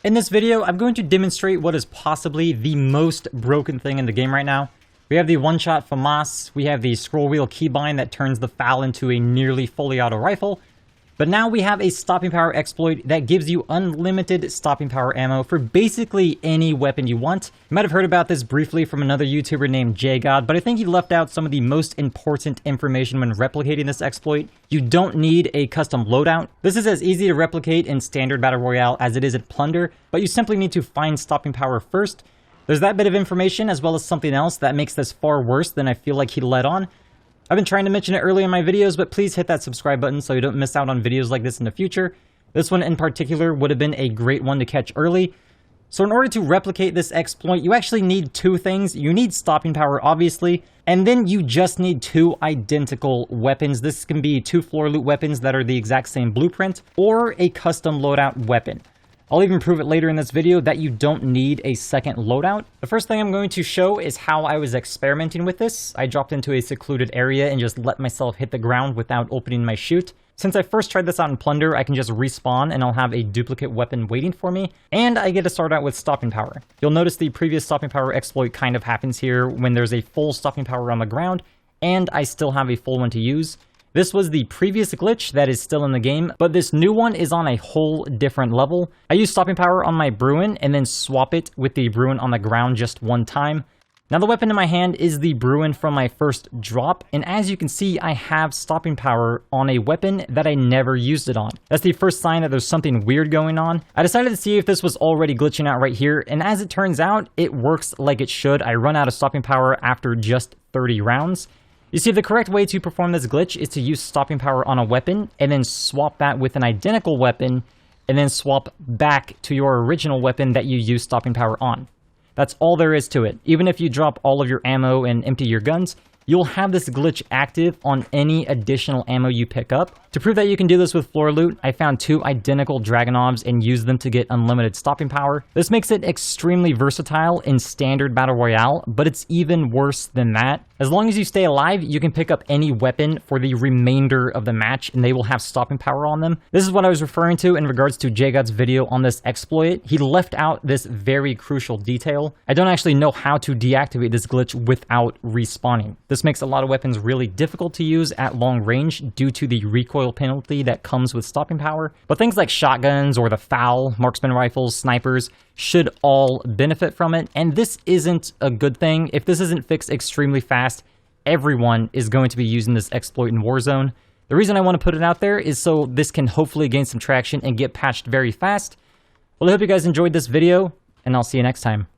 In this video, I'm going to demonstrate what is possibly the most broken thing in the game right now. We have the one-shot FAMAS, we have the scroll wheel keybind that turns the FAL into a nearly fully auto rifle, but now we have a stopping power exploit that gives you unlimited stopping power ammo for basically any weapon you want. You might have heard about this briefly from another YouTuber named JGod, but I think he left out some of the most important information when replicating this exploit. You don't need a custom loadout. This is as easy to replicate in standard Battle Royale as it is at Plunder, but you simply need to find stopping power first. There's that bit of information as well as something else that makes this far worse than I feel like he let on. I've been trying to mention it earlier in my videos, but please hit that subscribe button so you don't miss out on videos like this in the future. This one in particular would have been a great one to catch early. So in order to replicate this exploit, you actually need two things. You need stopping power, obviously, and then you just need two identical weapons. This can be two floor loot weapons that are the exact same blueprint, or a custom loadout weapon. I'll even prove it later in this video that you don't need a second loadout. The first thing I'm going to show is how I was experimenting with this. I dropped into a secluded area and just let myself hit the ground without opening my chute. Since I first tried this out in Plunder, I can just respawn and I'll have a duplicate weapon waiting for me, and I get to start out with stopping power. You'll notice the previous stopping power exploit kind of happens here when there's a full stopping power on the ground, and I still have a full one to use. This was the previous glitch that is still in the game, but this new one is on a whole different level. I use stopping power on my Bruin and then swap it with the Bruin on the ground just one time. Now the weapon in my hand is the Bruin from my first drop, and as you can see, I have stopping power on a weapon that I never used it on. That's the first sign that there's something weird going on. I decided to see if this was already glitching out right here, and as it turns out, it works like it should. I run out of stopping power after just 30 rounds. You see, the correct way to perform this glitch is to use stopping power on a weapon, and then swap that with an identical weapon, and then swap back to your original weapon that you use stopping power on. That's all there is to it. Even if you drop all of your ammo and empty your guns, you'll have this glitch active on any additional ammo you pick up. To prove that you can do this with floor loot, I found two identical Dragunovs and used them to get unlimited stopping power. This makes it extremely versatile in standard Battle Royale, but it's even worse than that. As long as you stay alive, you can pick up any weapon for the remainder of the match and they will have stopping power on them. This is what I was referring to in regards to JGod's video on this exploit. He left out this very crucial detail. I don't actually know how to deactivate this glitch without respawning. This makes a lot of weapons really difficult to use at long range due to the recoil penalty that comes with stopping power, but things like shotguns or the FAL, marksman rifles, snipers should all benefit from it, and this isn't a good thing. If this isn't fixed extremely fast, everyone is going to be using this exploit in Warzone. The reason I want to put it out there is so this can hopefully gain some traction and get patched very fast. Well, I hope you guys enjoyed this video, and I'll see you next time.